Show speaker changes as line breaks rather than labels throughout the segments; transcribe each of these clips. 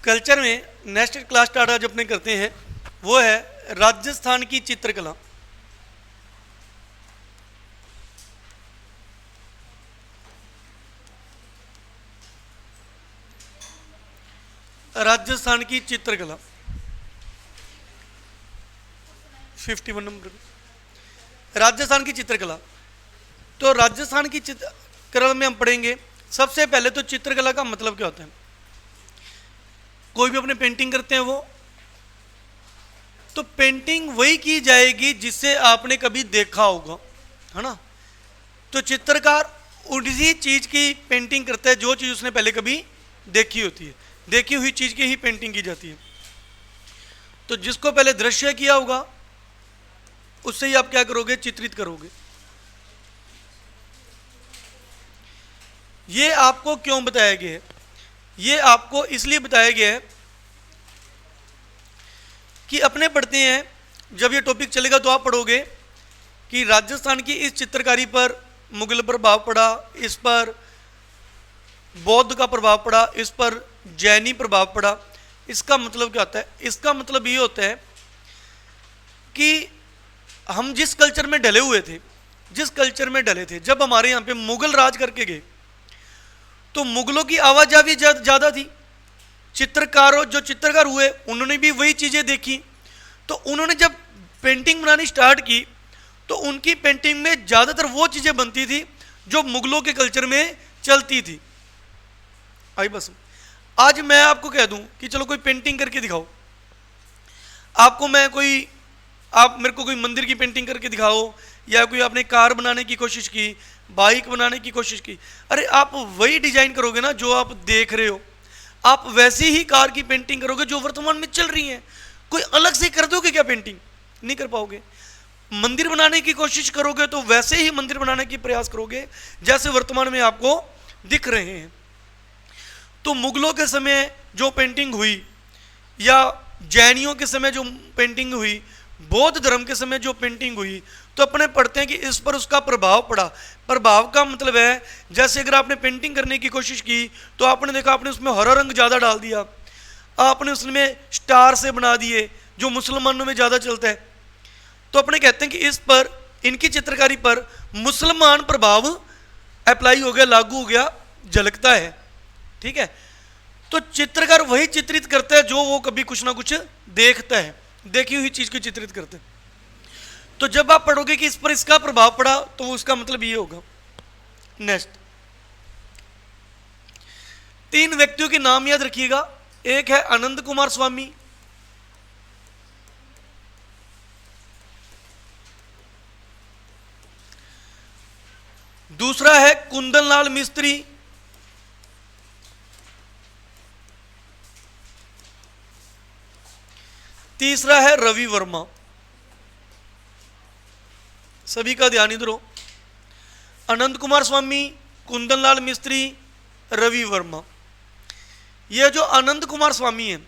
Culture में next class start आज अपने करते हैं, वो है राजस्थान की चित्रकला। राजस्थान की चित्रकला 51 नंबर। राजस्थान की चित्रकला, तो राजस्थान की चित्रकला में हम पढ़ेंगे सबसे पहले तो चित्रकला का मतलब क्या होता है। कोई भी अपने पेंटिंग करते हैं वो, तो पेंटिंग वही की जाएगी जिससे आपने कभी देखा होगा, है ना। तो चित्रकार उसी चीज की पेंटिंग करता है जो चीज उसने पहले कभी देखी होती है, देखी हुई चीज की ही पेंटिंग की जाती है। तो जिसको पहले दृश्य किया होगा उससे ही आप क्या करोगे, चित्रित करोगे। ये आपको क्यों बताया गया है, ये आपको इसलिए बताया गया है कि अपने पढ़ते हैं जब ये टॉपिक चलेगा तो आप पढ़ोगे कि राजस्थान की इस चित्रकारी पर मुगल प्रभाव पड़ा, इस पर बौद्ध का प्रभाव पड़ा, इस पर जैनी प्रभाव पड़ा। इसका मतलब क्या होता है, इसका मतलब ये होता है कि हम जिस कल्चर में ढले हुए थे, जिस कल्चर में ढले थे, जब हमारे यहाँ पे मुगल राज करके गए तो मुगलों की आवाजाही ज़्यादा थी। चित्रकारों जो चित्रकार हुए उन्होंने भी वही चीज़ें देखी, तो उन्होंने जब पेंटिंग बनानी स्टार्ट की तो उनकी पेंटिंग में ज़्यादातर वो चीज़ें बनती थी जो मुगलों के कल्चर में चलती थी। आई बस आज मैं आपको कह दूं कि चलो कोई पेंटिंग करके दिखाओ, आपको मैं कोई, आप मेरे को कोई मंदिर की पेंटिंग करके दिखाओ, या कोई आपने कार बनाने की कोशिश की, बाइक बनाने की कोशिश की, अरे आप वही डिजाइन करोगे ना जो आप देख रहे हो, आप वैसी ही कार की पेंटिंग करोगे जो वर्तमान में चल रही है। कोई अलग से कर दोगे क्या पेंटिंग, नहीं कर पाओगे। मंदिर बनाने की कोशिश करोगे तो वैसे ही मंदिर बनाने की प्रयास करोगे जैसे वर्तमान में आपको दिख रहे हैं। तो मुगलों के समय जो पेंटिंग हुई, या जैनियों के समय जो पेंटिंग हुई, बौद्ध धर्म के समय जो पेंटिंग हुई, तो अपने पढ़ते हैं कि इस पर उसका प्रभाव पड़ा। प्रभाव का मतलब है जैसे अगर आपने पेंटिंग करने की कोशिश की तो आपने देखा आपने उसमें हरा रंग ज़्यादा डाल दिया, आपने उसमें स्टार से बना दिए जो मुसलमानों में ज़्यादा चलता है। तो अपने कहते हैं कि इस पर, इनकी चित्रकारी पर मुसलमान प्रभाव अप्लाई हो गया, लागू हो गया, झलकता है। ठीक है, तो चित्रकार वही चित्रित करता है जो वो कभी कुछ ना कुछ देखता है, देखी हुई चीज को चित्रित करते हैं। तो जब आप पढ़ोगे कि इस पर इसका प्रभाव पड़ा तो उसका मतलब ये होगा। नेक्स्ट, 3 व्यक्तियों के नाम याद रखिएगा। एक है आनंद कुमार स्वामी, दूसरा है कुंदन लाल मिस्त्री, तीसरा है रवि वर्मा। सभी का ध्यान इधर हो, आनंद कुमार स्वामी, कुंदन लाल मिस्त्री, रवि वर्मा। यह जो आनंद कुमार स्वामी है,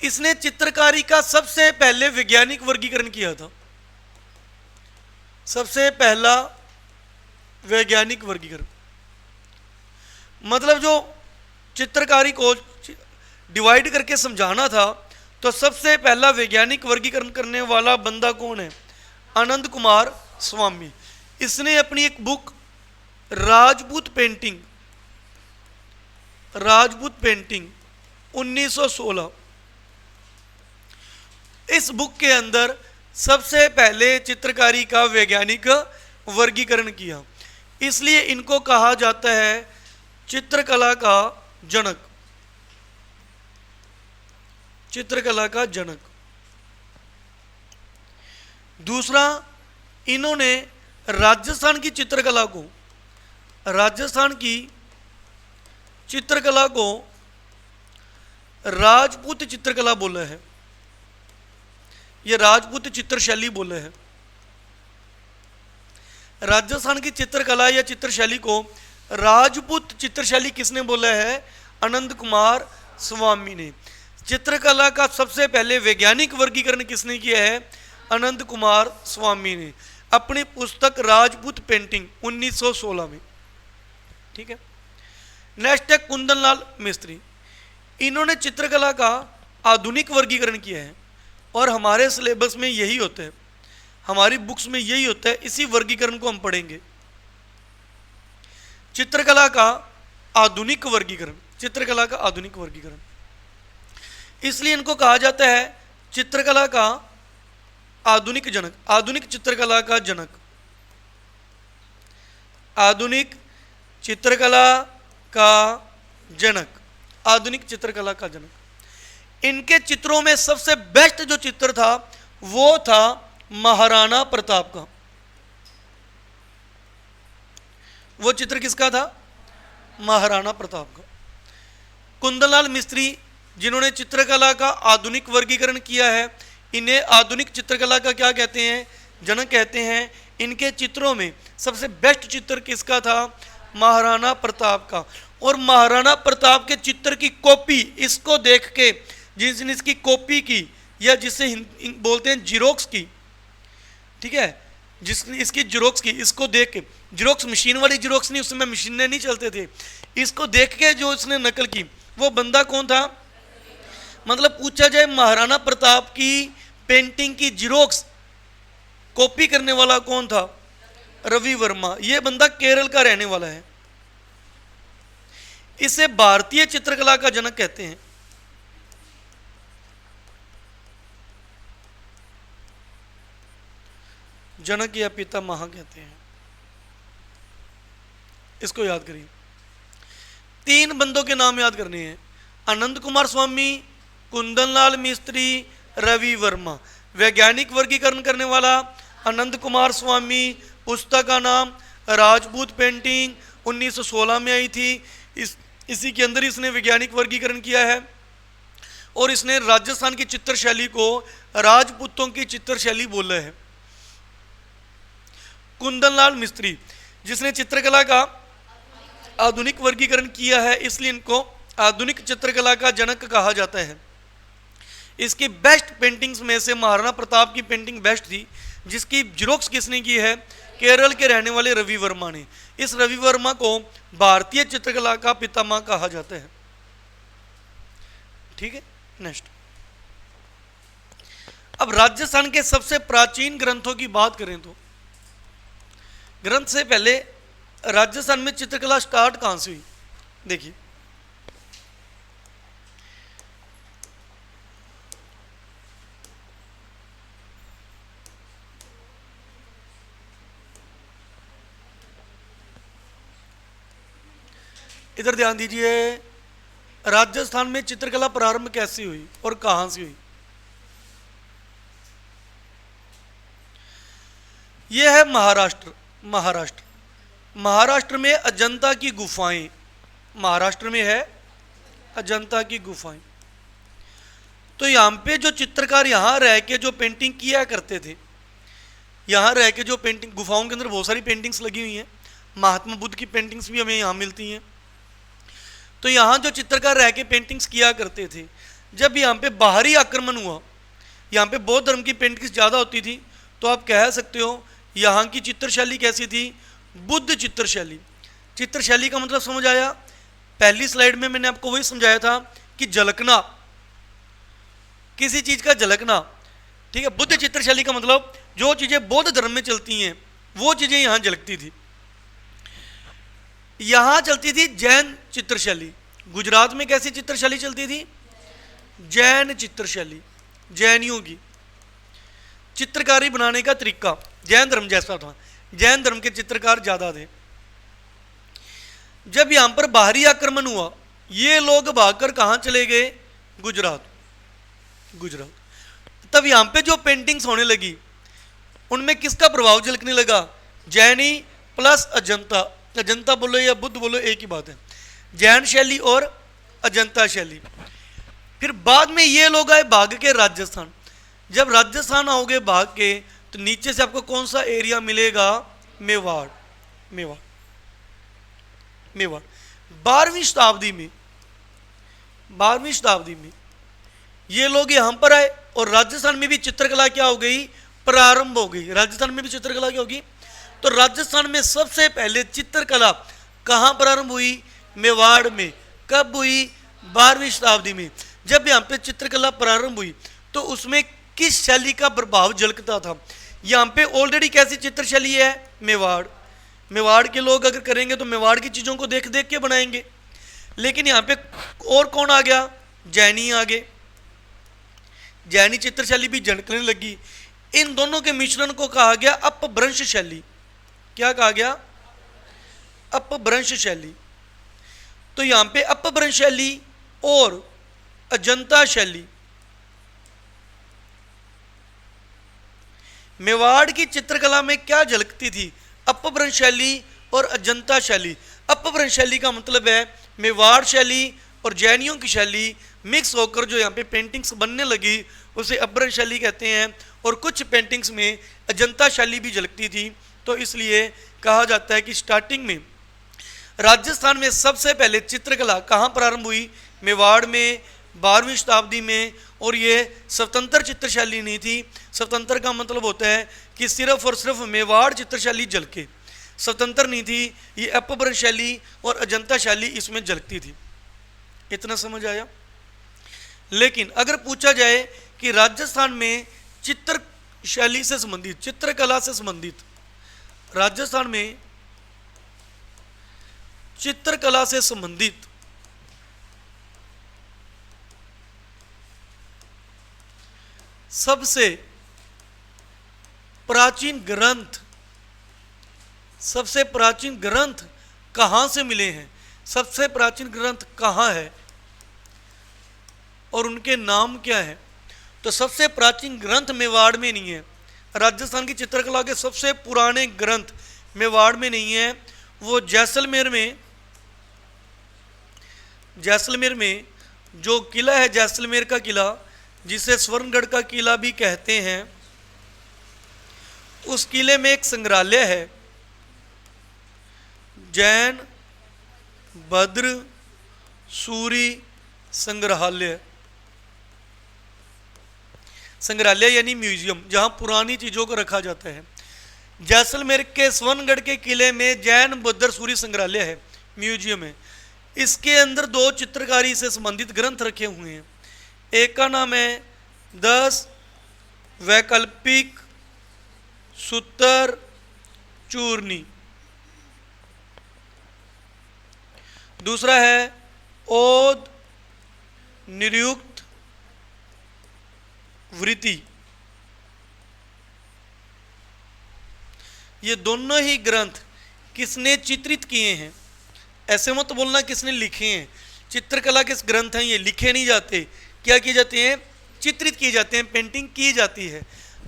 इसने चित्रकारी का सबसे पहले वैज्ञानिक वर्गीकरण किया था। सबसे पहला वैज्ञानिक वर्गीकरण, मतलब जो चित्रकारी को डिवाइड करके समझाना था, तो सबसे पहला वैज्ञानिक वर्गीकरण करने वाला बंदा कौन है, आनंद कुमार स्वामी। इसने अपनी एक book Rajput painting, Rajput painting 1916, इस बुक के अंदर सबसे पहले चित्रकारी का वैज्ञानिक वर्गीकरण किया। इसलिए इनको कहा जाता है चित्रकला का जनक, चित्रकला का जनक। दूसरा, इन्होंने राजस्थान की चित्रकला को, राजस्थान की चित्रकला को राजपूत चित्रकला बोला है, ये राजपूत चित्रशैली बोले हैं। राजस्थान की चित्रकला या चित्रशैली को राजपूत चित्रशैली किसने बोला है, आनंद कुमार स्वामी ने। चित्रकला का सबसे पहले वैज्ञानिक वर्गीकरण किसने किया है, आनंद कुमार स्वामी ने, अपनी पुस्तक राजपूत पेंटिंग 1916 में। ठीक है, नेक्स्ट है कुंदन लाल मिस्त्री। इन्होंने चित्रकला का आधुनिक वर्गीकरण किया है और हमारे सिलेबस में यही होता है, हमारी बुक्स में यही होता है, इसी वर्गीकरण को हम पढ़ेंगे। चित्रकला का आधुनिक वर्गीकरण, चित्रकला का आधुनिक वर्गीकरण, इसलिए इनको कहा जाता है चित्रकला का आधुनिक जनक, आधुनिक चित्रकला का जनक, आधुनिक चित्रकला का जनक, आधुनिक चित्रकला का जनक। इनके चित्रों में सबसे बेस्ट जो चित्र था वो था महाराणा प्रताप का। वो चित्र किसका था? महाराणा प्रताप का। कुंदनलाल मिस्त्री जिन्होंने चित्रकला का आधुनिक वर्गीकरण किया है, इन्हें आधुनिक चित्रकला का क्या कहते हैं? जनक कहते हैं। इनके चित्रों में सबसे बेस्ट चित्र किसका था? महाराणा प्रताप का। और महाराणा प्रताप के चित्र की कॉपी, इसको देख के जिसने इसकी कॉपी की या जिसे बोलते हैं जीरोक्स की, ठीक है, जिसने इसकी जीरोक्स की, इसको देख के, जीरोक्स मशीन वाली जीरोक्स नहीं, उस समय मशीनें नहीं चलते थे, इसको देख के जो इसने नकल की वो बंदा कौन था? मतलब पूछा जाए महाराणा प्रताप की पेंटिंग की जीरोक्स कॉपी करने वाला कौन था? रवि वर्मा। ये बंदा केरल का रहने वाला है। इसे भारतीय चित्रकला का जनक कहते हैं। जनक या पितामह कहते हैं। इसको याद करिए। 3 बंदों के नाम याद करने हैं, आनंद कुमार स्वामी, कुंदनलाल मिस्त्री, रवि वर्मा। वैज्ञानिक वर्गीकरण करने वाला आनंद कुमार स्वामी, पुस्तक का नाम राजपूत पेंटिंग, 1916 में आई थी। इसी के अंदर इसने वैज्ञानिक वर्गीकरण किया है और इसने राजस्थान की चित्रशैली को राजपूतों की चित्रशैली बोला है। कुंदनलाल मिस्त्री जिसने चित्रकला का आधुनिक वर्गीकरण किया है, इसलिए इनको आधुनिक चित्रकला का जनक कहा जाता है। इसकी बेस्ट पेंटिंग्स में से महाराणा प्रताप की पेंटिंग बेस्ट थी, जिसकी जीरोक्स किसने की है? केरल के रहने वाले रवि वर्मा ने। इस रवि वर्मा को भारतीय चित्रकला का पितामह कहा जाता है। ठीक है, नेक्स्ट। अब राजस्थान के सबसे प्राचीन ग्रंथों की बात करें तो ग्रंथ से पहले राजस्थान में चित्रकला स्टार्ट कहां से हुई? देखिए, इधर ध्यान दीजिए। राजस्थान में चित्रकला प्रारंभ कैसे हुई और कहां से हुई? यह है महाराष्ट्र। महाराष्ट्र में अजंता की गुफाएं, महाराष्ट्र में है अजंता की गुफाएं। तो यहाँ पे जो चित्रकार यहाँ रह के जो पेंटिंग किया करते थे, यहाँ रह के जो पेंटिंग, गुफाओं के अंदर बहुत सारी पेंटिंग्स लगी हुई हैं, महात्मा बुद्ध की पेंटिंग्स भी हमें यहाँ मिलती हैं। तो यहाँ जो चित्रकार रह के पेंटिंग्स किया करते थे, जब यहाँ पे बाहरी आक्रमण हुआ, यहाँ पे बौद्ध धर्म की पेंटिंग्स ज़्यादा होती थी, तो आप कह सकते हो यहाँ की चित्रशैली कैसी थी? बुद्ध चित्रशैली। चित्रशैली का मतलब समझ आया? पहली स्लाइड में मैंने आपको वही समझाया था कि झलकना, किसी चीज़ का झलकना। ठीक है, बुद्ध चित्रशैली का मतलब जो चीज़ें बौद्ध धर्म में चलती हैं वो चीज़ें यहाँ झलकती थी। यहाँ चलती थी जैन चित्रशैली। गुजरात में कैसी चित्रशैली चलती थी? जैन चित्रशैली, जैनियों की चित्रकारी बनाने का तरीका जैन धर्म जैसा था। जैन धर्म के चित्रकार ज़्यादा थे। जब यहाँ पर बाहरी आक्रमण हुआ, ये लोग भागकर कहाँ चले गए? गुजरात। तब यहाँ पे जो पेंटिंग्स होने लगी, उनमें किसका प्रभाव झलकने लगा? जैनी प्लस अजंता। अजंता बोलो या बुद्ध बोलो, एक ही बात है। जैन शैली और अजंता शैली। फिर बाद में ये लोग आए भाग के राजस्थान। जब राजस्थान आओगे भाग के, तो नीचे से आपको कौन सा एरिया मिलेगा? मेवाड़। 12वीं शताब्दी में ये लोग यहाँ पर आए और राजस्थान में भी चित्रकला क्या हो गई? प्रारंभ हो गई। राजस्थान में भी चित्रकला क्या होगी? तो राजस्थान में सबसे पहले चित्रकला कहाँ प्रारंभ हुई? मेवाड़ में। कब हुई? 12वीं शताब्दी में जब यहाँ पे चित्रकला प्रारंभ हुई तो उसमें किस शैली का प्रभाव झलकता था। यहाँ पे ऑलरेडी कैसी चित्र शैली है, मेवाड़। मेवाड़ के लोग अगर करेंगे तो मेवाड़ की चीज़ों को देख देख के बनाएंगे। लेकिन यहाँ पे और कौन आ गया, जैनी आ गए। जैनी चित्र शैली भी झलकने लगी। इन दोनों के मिश्रण को कहा गया अपभ्रंश शैली। क्या कहा गया, अपभ्रंश शैली। तो यहाँ पे अपभ्रंश शैली और अजंता शैली, मेवाड़ की चित्रकला में क्या झलकती थी, अपभ्रंश शैली और अजंता शैली। अपभ्रंश शैली का मतलब है मेवाड़ शैली और जैनियों की शैली मिक्स होकर जो यहाँ पे पेंटिंग्स बनने लगी उसे अपभ्रंश शैली कहते हैं। और कुछ पेंटिंग्स में अजंता शैली भी झलकती थी। तो इसलिए कहा जाता है कि स्टार्टिंग में राजस्थान में सबसे पहले चित्रकला कहाँ प्रारंभ हुई, मेवाड़ में 12वीं शताब्दी में। और ये स्वतंत्र चित्र शैली नहीं थी। स्वतंत्र का मतलब होता है कि सिर्फ और सिर्फ मेवाड़ चित्र शैली झलके, स्वतंत्र नहीं थी। ये अपभ्रंश शैली और अजंता शैली इसमें झलकती थी। इतना समझ आया। लेकिन अगर पूछा जाए कि राजस्थान में चित्र शैली से संबंधित, चित्रकला से संबंधित, राजस्थान में चित्रकला से संबंधित सबसे प्राचीन ग्रंथ, सबसे प्राचीन ग्रंथ कहाँ से मिले हैं, सबसे प्राचीन ग्रंथ कहाँ है और उनके नाम क्या है। तो सबसे प्राचीन ग्रंथ मेवाड़ में नहीं है। राजस्थान की चित्रकला के सबसे पुराने ग्रंथ मेवाड़ में नहीं है। वो जैसलमेर में जो किला है, जैसलमेर का किला जिसे स्वर्णगढ़ का किला भी कहते हैं, उस किले में एक संग्रहालय है, जैन भद्र सूरी संग्रहालय। संग्रहालय यानी म्यूजियम, जहां पुरानी चीजों को रखा जाता है। जैसलमेर के स्वर्णगढ़ के किले में जैन भद्र सूरी संग्रहालय है, म्यूजियम है। इसके अंदर 2 चित्रकारी से संबंधित ग्रंथ रखे हुए हैं। एक का नाम है 10 वैकल्पिक सूत्र चूर्णी, दूसरा है ओद निरुक्त वृत्ति। ये दोनों ही ग्रंथ किसने चित्रित किए हैं। ऐसे मत बोलना किसने लिखे हैं। चित्रकला के ग्रंथ हैं, ये लिखे नहीं जाते। क्या किए जाते हैं, चित्रित किए जाते हैं, पेंटिंग की जाती है।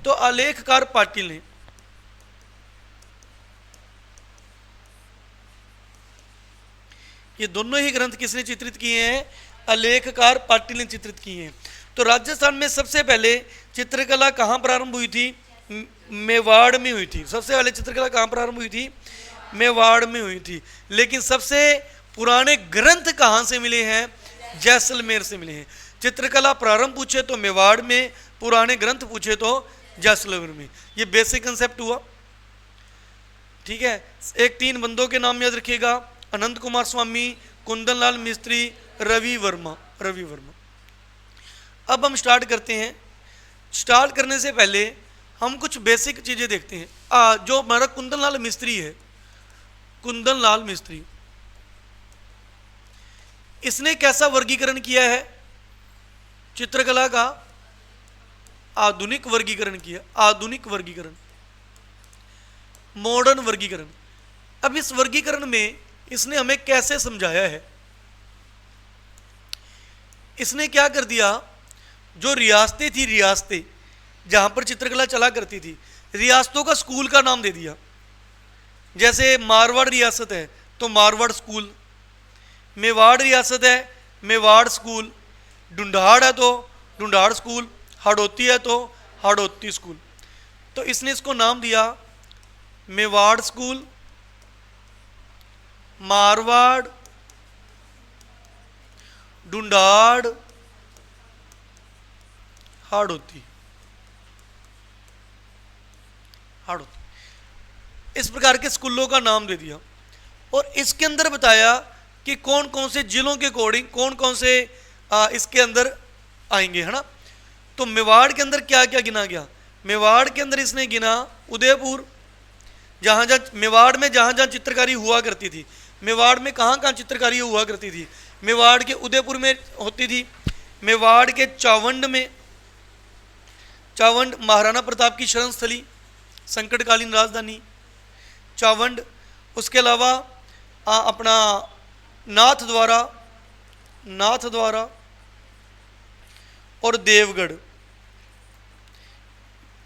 तो आलेखकार पाटिल ने, ये दोनों ही ग्रंथ किसने चित्रित किए हैं, आलेखकार पाटिल ने चित्रित किए हैं। तो राजस्थान में सबसे पहले चित्रकला कहाँ प्रारंभ हुई थी, मेवाड़ में हुई थी। सबसे पहले चित्रकला कहाँ प्रारंभ हुई थी, मेवाड़ में हुई थी। लेकिन सबसे पुराने ग्रंथ कहाँ से मिले हैं, जैसलमेर से मिले हैं। चित्रकला प्रारंभ पूछे तो मेवाड़ में, पुराने ग्रंथ पूछे तो जैसलमेर में। ये बेसिक कंसेप्ट हुआ, ठीक है। एक 3 बंदों के नाम याद रखिएगा, अनंत कुमार स्वामी, कुंदन लाल मिस्त्री, रवि वर्मा। अब हम स्टार्ट करते हैं। स्टार्ट करने से पहले हम कुछ बेसिक चीज़ें देखते हैं। जो हमारा कुंदन लाल मिस्त्री है, कुंदन लाल मिस्त्री, इसने कैसा वर्गीकरण किया है चित्रकला का, आधुनिक वर्गीकरण किया। आधुनिक वर्गीकरण, मॉडर्न वर्गीकरण। अब इस वर्गीकरण में इसने हमें कैसे समझाया है, इसने क्या कर दिया, जो रियासतें थी, रियासतें जहां पर चित्रकला चला करती थी, रियासतों का स्कूल का नाम दे दिया। जैसे मारवाड़ रियासत है तो मारवाड़ स्कूल, मेवाड़ रियासत है मेवाड़ स्कूल, ढूंढाड़ है तो ढूंढाड़ स्कूल, हाड़ौती है तो हाड़ौती स्कूल। तो इसने इसको नाम दिया मेवाड़ स्कूल, मारवाड़, ढूंढाड़, हाड़ौती। इस प्रकार के स्कूलों का नाम दे दिया। और इसके अंदर बताया कि कौन कौन से जिलों के अकॉर्डिंग कौन कौन से इसके अंदर आएंगे, है ना। तो मेवाड़ के अंदर क्या क्या गिना गया, मेवाड़ के अंदर इसने गिना उदयपुर, जहाँ जहाँ मेवाड़ में जहाँ जहाँ चित्रकारी हुआ करती थी, मेवाड़ में कहाँ कहाँ चित्रकारी हुआ करती थी, मेवाड़ के उदयपुर में होती थी, मेवाड़ के चावंड में, चावंड महाराणा प्रताप की शरण स्थली, संकटकालीन राजधानी चावंड। उसके अलावा अपना नाथ द्वारा और देवगढ़,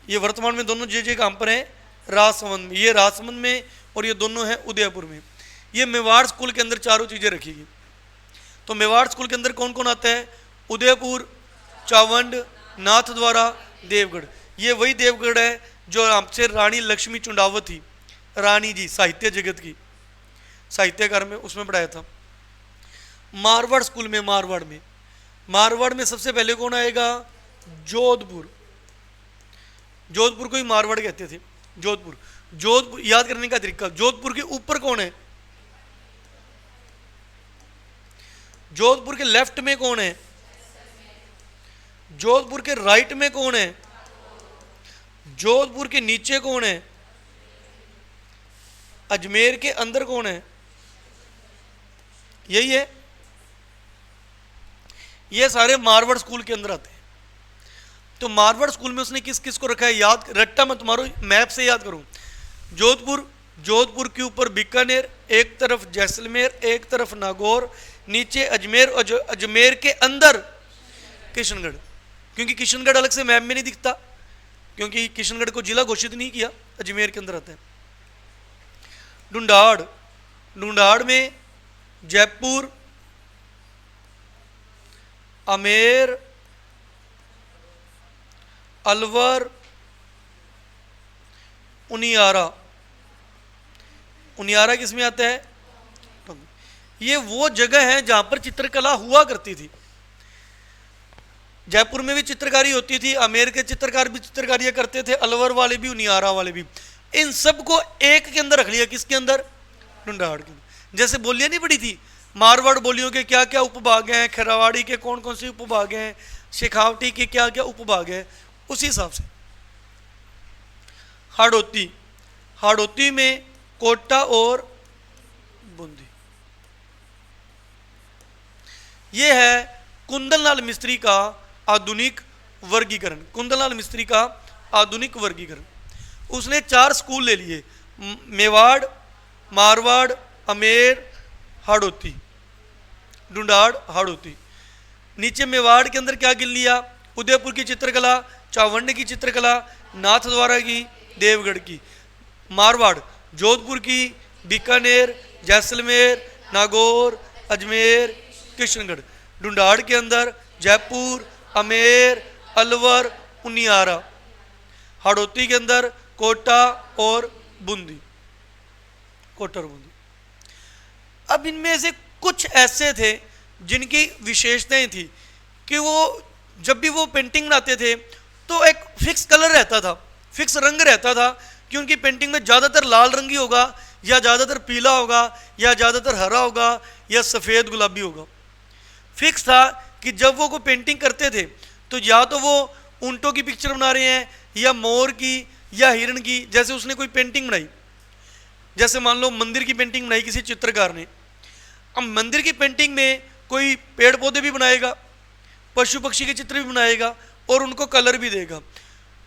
ये वर्तमान में दोनों जे कहाँ पर हैं, राजसमंद में, ये राजसमंद में और ये दोनों हैं उदयपुर में। ये मेवाड़ स्कूल के अंदर चारों चीज़ें रखी गई। तो मेवाड़ स्कूल के अंदर कौन कौन आता है, उदयपुर, चावंड, नाथ द्वारा, देवगढ़। ये वही देवगढ़ है जो आपसे रानी लक्ष्मी चुंडावत थी, रानी जी साहित्य जगत की, साहित्यकार में उसमें पढ़ाया था। मारवाड़ स्कूल में, मारवाड़ में सबसे पहले कौन आएगा, जोधपुर, जोधपुर को ही मारवाड़ कहते थे। जोधपुर याद करने का तरीका, जोधपुर के ऊपर कौन है, जोधपुर के लेफ्ट में कौन है, जोधपुर के राइट में कौन है, जोधपुर के नीचे कौन है, अजमेर के अंदर कौन है, यही है। ये सारे मारवाड़ स्कूल के अंदर आते हैं। तो मारवाड़ स्कूल में उसने किस किस को रखा है, याद रट्टा मत मारो, मैप से याद करो। जोधपुर के ऊपर बीकानेर, एक तरफ जैसलमेर, एक तरफ नागौर, नीचे अजमेर, और अजमेर के अंदर किशनगढ़, क्योंकि किशनगढ़ अलग से मैप में नहीं दिखता, क्योंकि किशनगढ़ को जिला घोषित नहीं किया, अजमेर के अंदर आता है। ढूंढाड़ में जयपुर, आमेर, अलवर, उनियारा किस में आता है, ये वो जगह है जहां पर चित्रकला हुआ करती थी। जयपुर में भी चित्रकारी होती थी, आमेर के चित्रकार भी चित्रकारियां करते थे, अलवर वाले भी, उनियारा वाले भी। इन सबको एक के अंदर रख लिया, किसके अंदर, ढूंढाड़ के अंदर। जैसे बोलियां नहीं पड़ी थी, मारवाड़ बोलियों के क्या क्या उपभाग हैं, खेरावाड़ी के कौन कौन से उपभाग हैं, शेखावटी के क्या क्या उपभाग हैं, उसी हिसाब से। हाड़ौती में कोटा और बूंदी। यह है कुंदनलाल मिस्त्री का आधुनिक वर्गीकरण। उसने 4 स्कूल ले लिए, मेवाड़, मारवाड़, आमेर, हाड़ौती, ढूंढाड़, हाड़ौती। नीचे मेवाड़ के अंदर क्या गिन लिया, उदयपुर की चित्रकला, चावंड की चित्रकला, नाथ द्वारा की, देवगढ़ की। मारवाड़ जोधपुर की, बीकानेर, जैसलमेर, नागौर, अजमेर, किशनगढ़। ढूंढाड़ के अंदर जयपुर, आमेर, अलवर, उनियारा। हाड़ौती के अंदर कोटा और बूंदी। अब इनमें से कुछ ऐसे थे जिनकी विशेषताएं थी कि वो जब भी वो पेंटिंग बनाते थे तो एक फिक्स कलर रहता था, फिक्स रंग रहता था कि उनकी पेंटिंग में ज़्यादातर लाल रंग ही होगा, या ज़्यादातर पीला होगा, या ज़्यादातर हरा होगा, या सफ़ेद गुलाबी होगा। फिक्स था कि जब वो कोई पेंटिंग करते थे तो या तो वो ऊंटों की पिक्चर बना रहे हैं, या मोर की, या हिरण की। जैसे उसने कोई पेंटिंग बनाई, जैसे मान लो मंदिर की पेंटिंग बनाई किसी चित्रकार ने, अब मंदिर की पेंटिंग में कोई पेड़ पौधे भी बनाएगा, पशु पक्षी के चित्र भी बनाएगा, और उनको कलर भी देगा।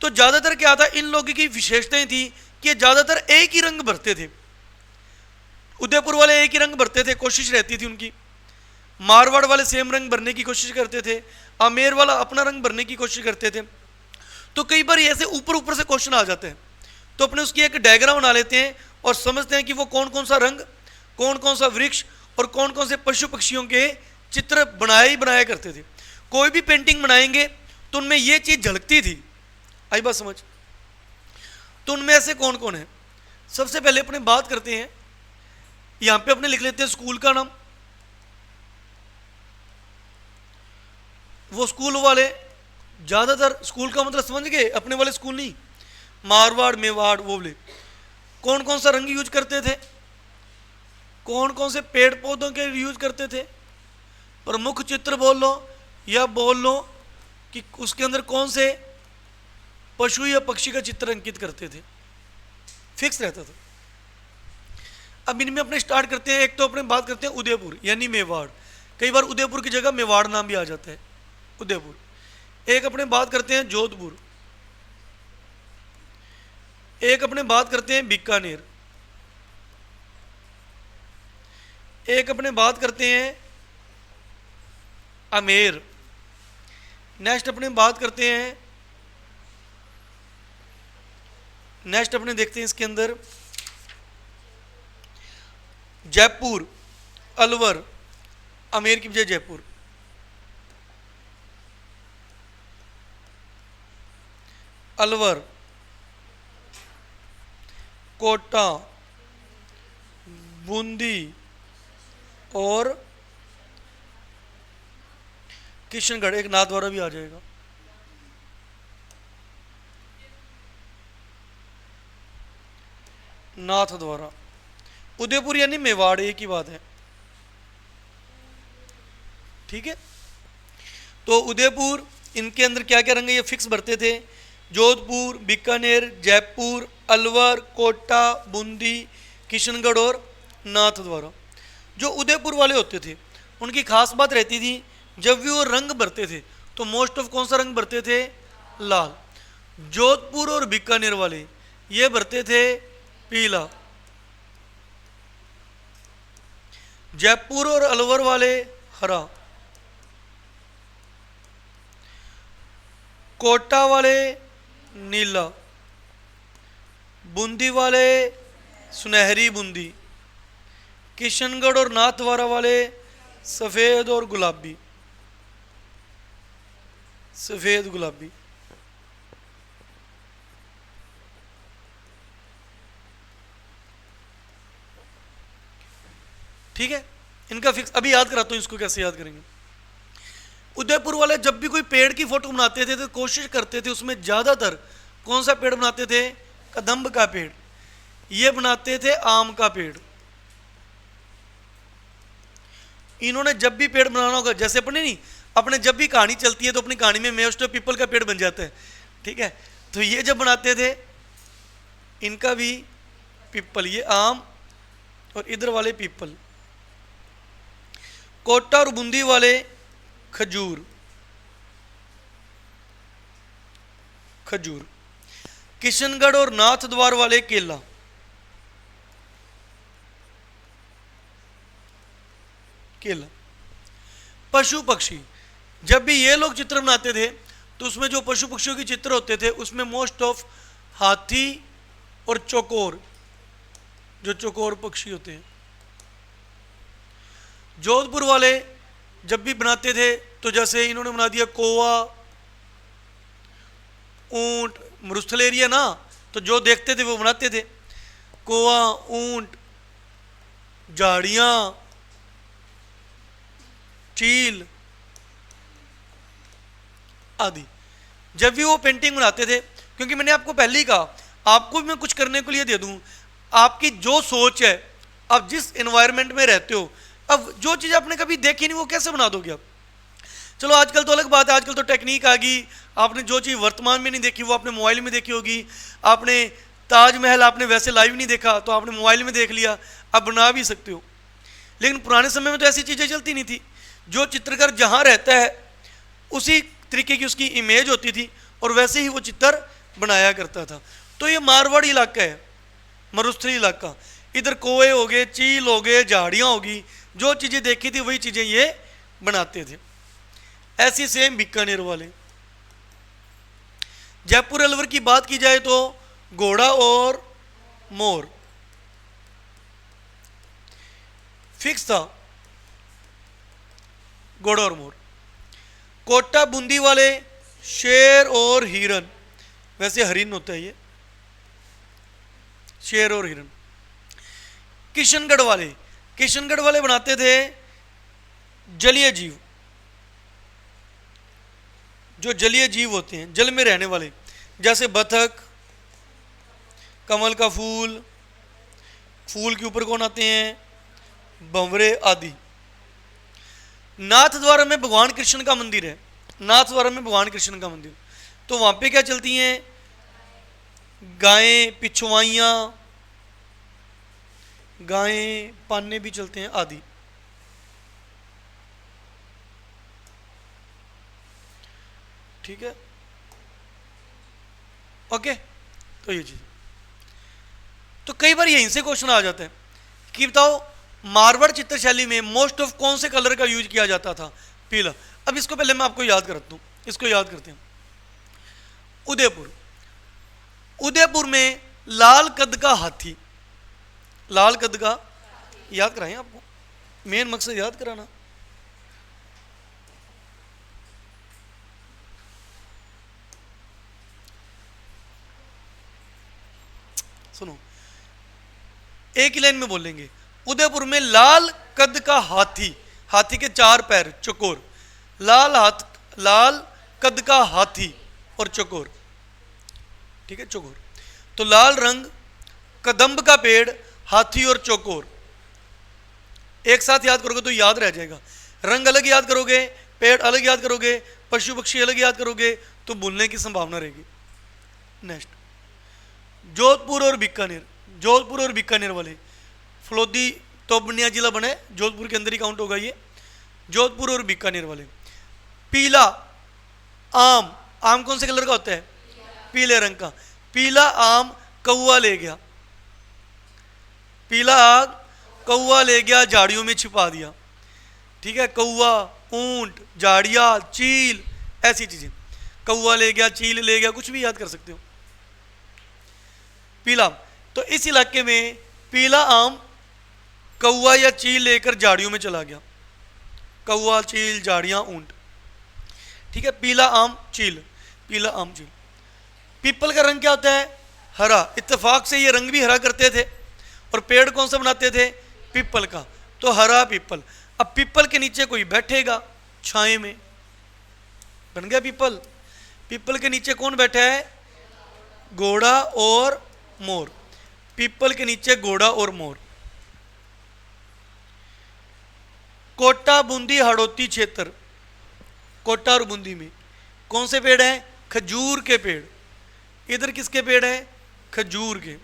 तो ज़्यादातर क्या था, इन लोगों की विशेषताएं थी कि ज़्यादातर एक ही रंग भरते थे। उदयपुर वाले एक ही रंग भरते थे, कोशिश रहती थी उनकी। मारवाड़ वाले सेम रंग भरने की कोशिश करते थे, आमेर वाला अपना रंग भरने की कोशिश करते थे। तो कई बार ऐसे ऊपर ऊपर से क्वेश्चन आ जाते हैं, तो अपने उसकी एक डायग्राम बना लेते हैं और समझते हैं कि वो कौन कौन सा रंग, कौन कौन सा वृक्ष और कौन कौन से पशु पक्षियों के चित्र बनाया करते थे। कोई भी पेंटिंग बनाएंगे तो उनमें ये चीज़ झलकती थी। आई बात समझ। तो उनमें ऐसे कौन कौन है, सबसे पहले अपने बात करते हैं, यहाँ पे अपने लिख लेते हैं स्कूल का नाम। वो स्कूल वाले ज़्यादातर, स्कूल का मतलब समझ गए, अपने वाले स्कूल नहीं, मारवाड़, मेवाड़, वो वाले कौन कौन सा रंग यूज करते थे, कौन कौन से पेड़ पौधों के यूज करते थे? प्रमुख चित्र बोल लो या बोल लो कि उसके अंदर कौन से पशु या पक्षी का चित्र अंकित करते थे, फिक्स रहता था। अब इनमें अपने स्टार्ट करते हैं। एक तो अपने बात करते हैं उदयपुर यानी मेवाड़, कई बार उदयपुर की जगह मेवाड़ नाम भी आ जाता है, उदयपुर। एक अपने बात करते हैं जोधपुर, एक अपने बात करते हैं बीकानेर, एक अपने बात करते हैं आमेर, नेक्स्ट अपने बात करते हैं, नेक्स्ट अपने देखते हैं इसके अंदर जयपुर, अलवर, आमेर की बजाय जयपुर, अलवर, कोटा, बूंदी और किशनगढ़। एक नाथद्वारा भी आ जाएगा। नाथद्वारा, उदयपुर यानी मेवाड़, एक ही बात है, ठीक है। तो उदयपुर, इनके अंदर क्या क्या रंग ये फिक्स भरते थे, जोधपुर, बीकानेर, जयपुर, अलवर, कोटा, बूंदी, किशनगढ़ और नाथद्वारा। जो उदयपुर वाले होते थे उनकी खास बात रहती थी, जब भी वो रंग भरते थे तो मोस्ट ऑफ कौन सा रंग भरते थे? लाल। जोधपुर और बीकानेर वाले ये भरते थे पीला। जयपुर और अलवर वाले हरा। कोटा वाले नीला। बूंदी वाले सुनहरी बूंदी। किशनगढ़ और नाथद्वारा वाले सफ़ेद और गुलाबी, सफ़ेद गुलाबी। ठीक है, इनका फिक्स। अभी याद कराता हूं इसको कैसे याद करेंगे। उदयपुर वाले जब भी कोई पेड़ की फोटो बनाते थे तो कोशिश करते थे उसमें ज़्यादातर कौन सा पेड़ बनाते थे? कदम्ब का पेड़। ये बनाते थे आम का पेड़। इन्होंने जब भी पेड़ बनाना होगा, जैसे अपने जब भी कहानी चलती है तो अपनी कहानी में मेस्ट ऑफ पीपल का पेड़ बन जाता है, ठीक है। तो ये जब बनाते थे इनका भी पीपल, ये आम और इधर वाले पीपल। कोटा और बूंदी वाले खजूर, खजूर। किशनगढ़ और नाथद्वार वाले केला, केला। पशु पक्षी, जब भी ये लोग चित्र बनाते थे तो उसमें जो पशु पक्षियों के चित्र होते थे उसमें मोस्ट ऑफ हाथी और चौकोर, जो चौकोर पक्षी होते हैं। जोधपुर वाले जब भी बनाते थे तो जैसे इन्होंने बना दिया कौवा, ऊंट, मरुस्थल एरिया ना, तो जो देखते थे वो बनाते थे। कौवा, ऊंट, झाड़ियाँ, चील आदि। जब भी वो पेंटिंग बनाते थे, क्योंकि मैंने आपको पहले ही कहा आपको भी मैं कुछ करने के लिए दे दूं, आपकी जो सोच है, आप जिस एनवायरनमेंट में रहते हो, अब जो चीज़ आपने कभी देखी नहीं वो कैसे बना दोगे आप? चलो आजकल तो अलग बात है, आजकल तो टेक्निक आ गई। आपने जो चीज़ वर्तमान में नहीं देखी वो आपने मोबाइल में देखी होगी। आपने ताजमहल आपने वैसे लाइव नहीं देखा तो आपने मोबाइल में देख लिया, आप बना भी सकते हो। लेकिन पुराने समय में तो ऐसी चीज़ें चलती नहीं थी। जो चित्रकार जहाँ रहता है उसी तरीके की उसकी इमेज होती थी और वैसे ही वो चित्र बनाया करता था। तो ये मारवाड़ी इलाका है, मरुस्थली इलाका। इधर कोए हो गए, चील हो गए, झाड़ियाँ होगी, जो चीज़ें देखी थी वही चीज़ें ये बनाते थे। ऐसी सेम बीकानेर वाले। जयपुर अलवर की बात की जाए तो घोड़ा और मोर फिक्स था, घोड़ा और मोर। कोटा बूंदी वाले शेर और हिरन, वैसे हरिन होता है ये, शेर और हिरन। किशनगढ़ वाले बनाते थे जलीय जीव, जो जलीय जीव होते हैं, जल में रहने वाले, जैसे बतख, कमल का फूल, फूल के ऊपर कौन आते हैं? भंवरे आदि। नाथ द्वारा में भगवान कृष्ण का मंदिर है, नाथ द्वारा में भगवान कृष्ण का मंदिर, तो वहां पे क्या चलती हैं? गायें, पिछवाइयाँ, गायें, पान्ने भी चलते हैं आदि। ठीक है, ओके। तो ये चीज, तो कई बार यहीं से क्वेश्चन आ जाता है कि बताओ मारवाड़ चित्रशैली में मोस्ट ऑफ कौन से कलर का यूज किया जाता था? पीला। अब इसको पहले मैं आपको याद कराता हूँ, इसको याद करते हैं। उदयपुर, उदयपुर में लाल कद का हाथी, लाल कद का, याद कराएं आपको, मेन मकसद याद कराना। सुनो, एक ही लाइन में बोलेंगे। उदयपुर में लाल कद का हाथी, हाथी के 4 पैर, चकोर, लाल कद का हाथी और चकोर। ठीक है, चकोर। तो लाल रंग, कदम्ब का पेड़, हाथी और चौकोर, एक साथ याद करोगे तो याद रह जाएगा। रंग अलग याद करोगे, पेड़ अलग याद करोगे, पशु पक्षी अलग याद करोगे तो भूलने की संभावना रहेगी। नेक्स्ट, जोधपुर और बीकानेर, जोधपुर और बीकानेर वाले, फलोदी तो बनिया जिला बने, जोधपुर के अंदर ही काउंट होगा ये। जोधपुर और बीकानेर वाले, पीला आम, आम कौन से कलर का होता है? पीले रंग का। पीला आम कौवा ले गया, पीला आग कौवा ले गया, झाड़ियों में छिपा दिया। ठीक है, कौवा, ऊंट, झाड़ियाँ, चील, ऐसी चीजें। कौवा ले गया, चील ले गया, कुछ भी याद कर सकते हो। पीला, तो इस इलाके में पीला आम कौवा या चील लेकर झाड़ियों में चला गया। कौवा, चील, झाड़ियाँ, ऊंट। ठीक है, पीला आम, चील, पीला आम, चील। पीपल का रंग क्या होता है? हरा। इत्तेफाक से ये रंग भी हरा करते थे। और पेड़ कौन सा बनाते थे? पीपल का। तो हरा पीपल। अब पीपल के नीचे कोई बैठेगा छाए में, बन गया पीपल। पीपल के नीचे कौन बैठा है? घोड़ा और मोर। पीपल के नीचे घोड़ा और मोर। कोटा, बूंदी, हाड़ौती क्षेत्र, कोटा और बूंदी में कौन से पेड़ हैं? खजूर के पेड़। इधर किसके पेड़ हैं? खजूर के,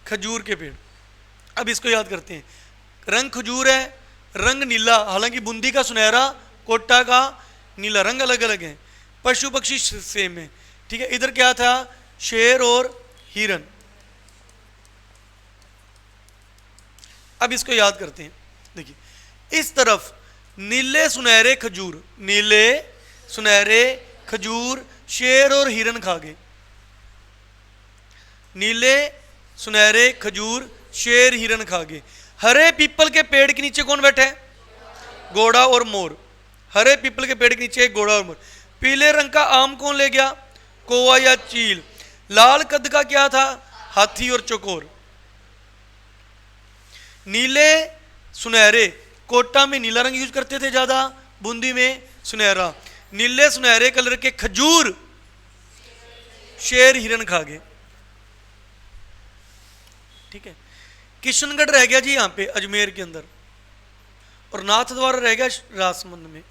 खजूर के पेड़। अब इसको याद करते हैं। रंग खजूर है, रंग नीला, हालांकि बूंदी का सुनहरा, कोटा का नीला, रंग अलग अलग है। पशु पक्षी सेम है। ठीक है, इधर क्या था? शेर और हिरन। अब इसको याद करते हैं। देखिए, इस तरफ नीले सुनहरे खजूर, नीले सुनहरे खजूर शेर और हिरन खा गए। नीले सुनहरे खजूर शेर हिरन खा गए। हरे पीपल के पेड़ के नीचे कौन बैठा है? घोड़ा और मोर। हरे पीपल के पेड़ के नीचे एक घोड़ा और मोर। पीले रंग का आम कौन ले गया? कौवा या चील। लाल कद का क्या था? हाथी और चकोर। नीले सुनहरे, कोटा में नीला रंग यूज करते थे ज्यादा, बूंदी में सुनहरा। नीले सुनहरे कलर के खजूर शेर हिरन खा गए। ठीक है, किशनगढ़ रह गया जी यहाँ पे अजमेर के अंदर, और नाथ द्वारा रह गया राजसमंद में।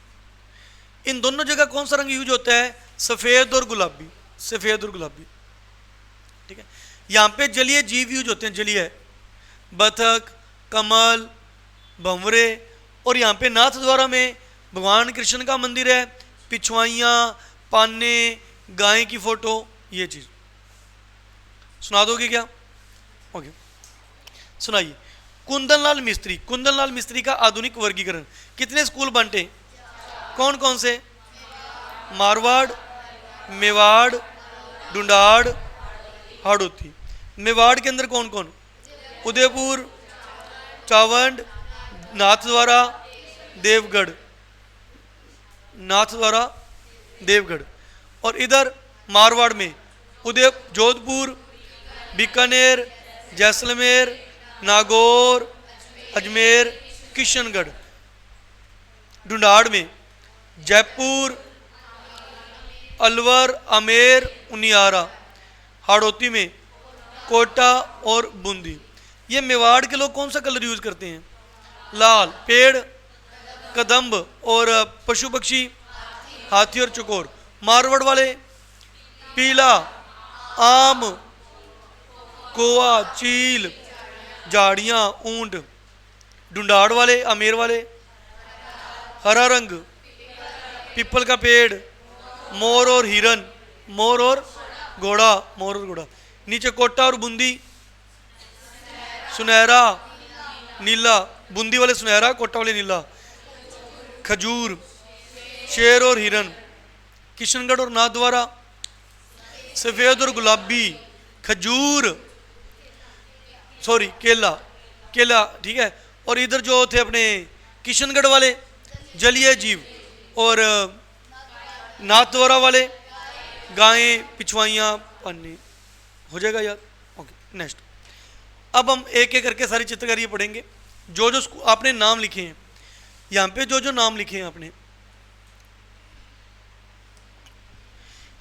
इन दोनों जगह कौन सा रंग यूज होता है? सफेद और गुलाबी, सफेद और गुलाबी। ठीक है, यहाँ पे जलीय जीव यूज होते हैं, जलीय, बतख, कमल, भंवरे। और यहाँ पे नाथ द्वारा में भगवान कृष्ण का मंदिर है, पिछवाइयाँ, पान्ने, गाय की फोटो, ये चीज। सुना दोगे क्या? ओके, सुनाइए। कुंदनलाल मिस्त्री, कुंदनलाल मिस्त्री का आधुनिक वर्गीकरण। कितने स्कूल बांटे? कौन कौन से? मारवाड़, मेवाड़, ढूंढाड़, हाड़ौती। मेवाड़ के अंदर कौन कौन? उदयपुर, चावंड, नाथद्वारा, देवगढ़, नाथद्वारा, देवगढ़। और इधर मारवाड़ में जोधपुर, बीकानेर, जैसलमेर, नागौर, अजमेर, किशनगढ़। ढूंढाड़ में जयपुर, अलवर, आमेर, उनियारा। हाड़ौती में कोटा और बूंदी। ये मेवाड़ के लोग कौन सा कलर यूज करते हैं? लाल। पेड़ कदम्ब और पशु पक्षी हाथी और चकोर। मारवाड़ वाले पीला, आम, कोआ, चील, झाड़ियाँ, ऊंट। ढूंढाड़ वाले आमेर वाले हरा रंग, पीपल का पेड़, मोर और हिरन, मोर और घोड़ा, मोर और घोड़ा। नीचे कोटा और बूंदी, सुनहरा, नीला। बूंदी वाले सुनहरा, कोटा वाले नीला। खजूर, शेर और हिरन। किशनगढ़ और नाथद्वारा सफेद और गुलाबी। खजूर, सॉरी केला, केला ठीक है। और इधर जो थे अपने किशनगढ़ वाले जलीय जीव, और नाथद्वारा वाले गायें, पिछवाइयाँ, पानी। हो जाएगा याद? Okay next. अब हम एक एक करके सारी चित्रकारी पढ़ेंगे। जो जो आपने नाम लिखे हैं यहाँ पे, जो जो नाम लिखे हैं आपने,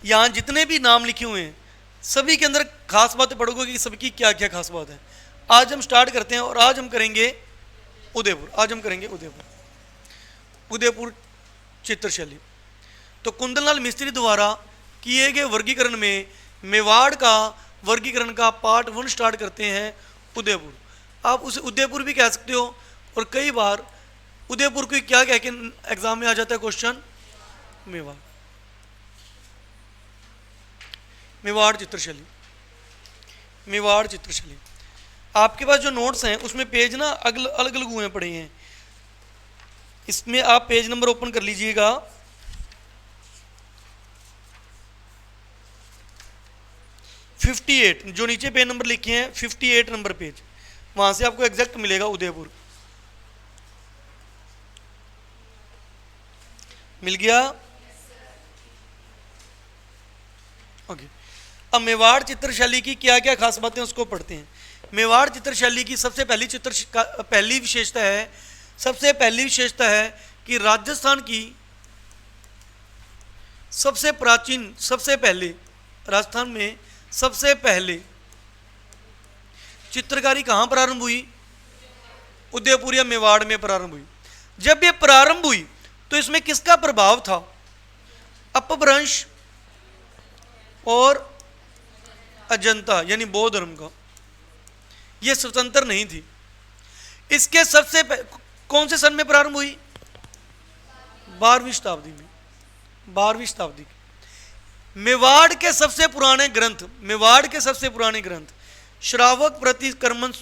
यहाँ जितने भी नाम लिखे हुए हैं सभी के अंदर खास बातें पढ़ोगे कि सबकी क्या क्या खास बात है। आज हम स्टार्ट करते हैं और आज हम करेंगे उदयपुर। आज हम करेंगे उदयपुर, उदयपुर चित्रशैली। तो कुंदनलाल मिस्त्री द्वारा किए गए वर्गीकरण में मेवाड़ का वर्गीकरण का पार्ट 1 स्टार्ट करते हैं उदयपुर। आप उसे उदयपुर भी कह सकते हो, और कई बार उदयपुर को क्या कह के एग्जाम में आ जाता है क्वेश्चन? मेवाड़। मेवाड़ चित्रशैली, मेवाड़ चित्रशैली। आपके पास जो नोट्स हैं उसमें पेज ना अलग अलग हुए पड़े हैं। इसमें आप पेज नंबर ओपन कर लीजिएगा। (58) जो नीचे पेज नंबर लिखे हैं 58 नंबर पेज, वहां से आपको एग्जैक्ट मिलेगा उदयपुर। मिल गया? ओके। अब मेवाड़ चित्रशैली की क्या क्या खास बातें उसको पढ़ते हैं। मेवाड़ चित्रशैली की सबसे पहली विशेषता है, सबसे पहली विशेषता है कि राजस्थान की सबसे प्राचीन, सबसे पहले, राजस्थान में सबसे पहले चित्रकारी कहाँ प्रारंभ हुई? उदयपुर या मेवाड़ में प्रारंभ हुई। जब ये प्रारंभ हुई तो इसमें किसका प्रभाव था? अपभ्रंश और अजंता यानी बौद्ध धर्म का। ये स्वतंत्र नहीं थी। इसके सबसे कौन से सन में प्रारंभ हुई? 12वीं शताब्दी में, 12वीं शताब्दी। मेवाड़ के सबसे पुराने ग्रंथ, मेवाड़ के सबसे पुराने ग्रंथ श्रावक प्रतिक्रमण,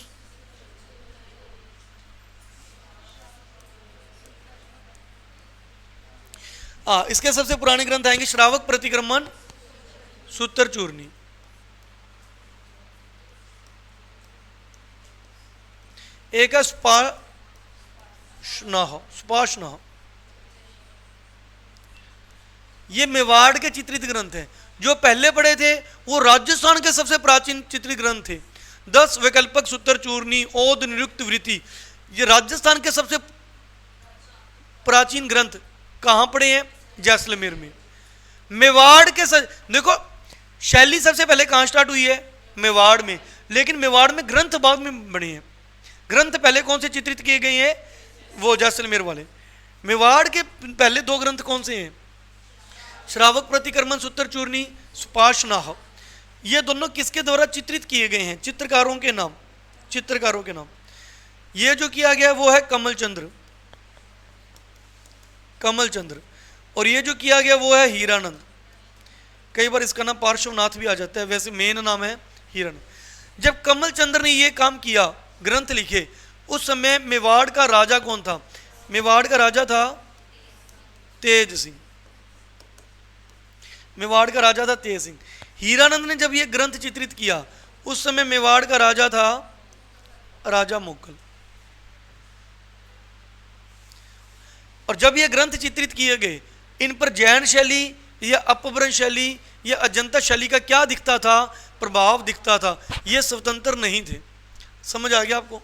इसके सबसे पुराने ग्रंथ आएंगे श्रावक प्रतिक्रमण, सूत्र चूर्णी। एक है स्पाशनाह। ये मेवाड़ के चित्रित ग्रंथ हैं। जो पहले पढ़े थे वो राजस्थान के सबसे प्राचीन चित्रित ग्रंथ थे। 10 वैकल्पक सूत्र चूर्णी, ओद निरुक्त वृत्ति, ये राजस्थान के सबसे प्राचीन ग्रंथ कहाँ पढ़े हैं? जैसलमेर में। मेवाड़ के देखो शैली सबसे पहले कहाँ स्टार्ट हुई है? मेवाड़ में। लेकिन मेवाड़ में ग्रंथ बाद में बने हैं। ग्रंथ पहले कौन से चित्रित किए गए हैं? वो जैसलमेर वाले। मेवाड़ के पहले 2 ग्रंथ कौन से हैं? श्रावक प्रतिक्रमण, सूत्र चूर्णी, स्पाशनाह। ये दोनों किसके द्वारा चित्रित किए गए हैं? चित्रकारों के नाम, चित्रकारों के नाम। ये जो किया गया वो है कमलचंद्र, कमलचंद्र। और ये जो किया गया वो है हीरानंद। कई बार इसका नाम पार्श्वनाथ भी आ जाता है, वैसे मेन नाम है हीरानंद। जब कमलचंद्र ने ये काम किया, ग्रंथ लिखे, उस समय मेवाड़ का राजा कौन था? मेवाड़ का राजा था तेज सिंह। मेवाड़ का राजा था तेज सिंह। हीरानंद ने जब ये ग्रंथ चित्रित किया उस समय मेवाड़ का राजा था राजा मुगल। और जब ये ग्रंथ चित्रित किए गए, इन पर जैन शैली या अपभ्रंश शैली या अजंता शैली का क्या दिखता था? प्रभाव दिखता था। ये स्वतंत्र नहीं थे। समझ आ गया आपको?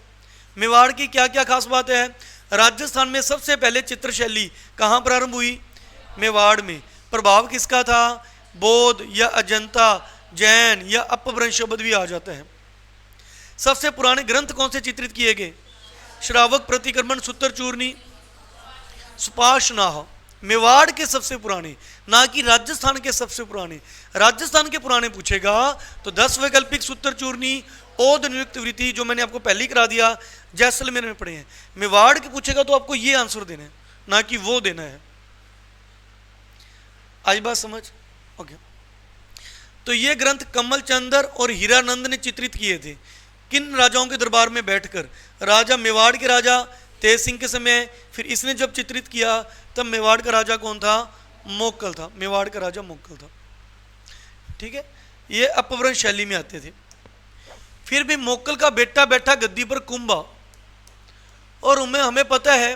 मेवाड़ की क्या क्या खास बात है? राजस्थान में सबसे पहले चित्रशैली कहाँ प्रारंभ हुई? मेवाड़ में। प्रभाव किसका था? बौद्ध या अजंता, जैन या अपभ्रंश शब्द भी आ जाता है। सबसे पुराने ग्रंथ कौन से चित्रित किए गए? श्रावक, प्रतिक्रमण, सूत्र चूर्णी, सुपाशनाह। मेवाड़ के सबसे पुराने, ना कि राजस्थान के सबसे पुराने। राजस्थान के पुराने पूछेगा तो 10 वैकल्पिक, सूत्र चूर्णी, ओद नियुक्त वृत्ति, जो मैंने आपको पहले ही करा दिया, जैसलमेर में पढ़े हैं। मेवाड़ के पूछेगा तो आपको ये आंसर देना है, ना कि वो देना है। आज बात समझ? ओके। तो ये ग्रंथ कमल चंदर और हीरानंद ने चित्रित किए थे। किन राजाओं के दरबार में बैठकर? राजा मेवाड़ के राजा तेज सिंह के समय। फिर इसने जब चित्रित किया तब मेवाड़ का राजा कौन था? मोक्कल था। मेवाड़ का राजा मोक्कल था। ठीक है, ये अपभ्रंश शैली में आते थे। फिर भी मोक्कल का बेटा बैठा गद्दी पर कुंभा, और हमें पता है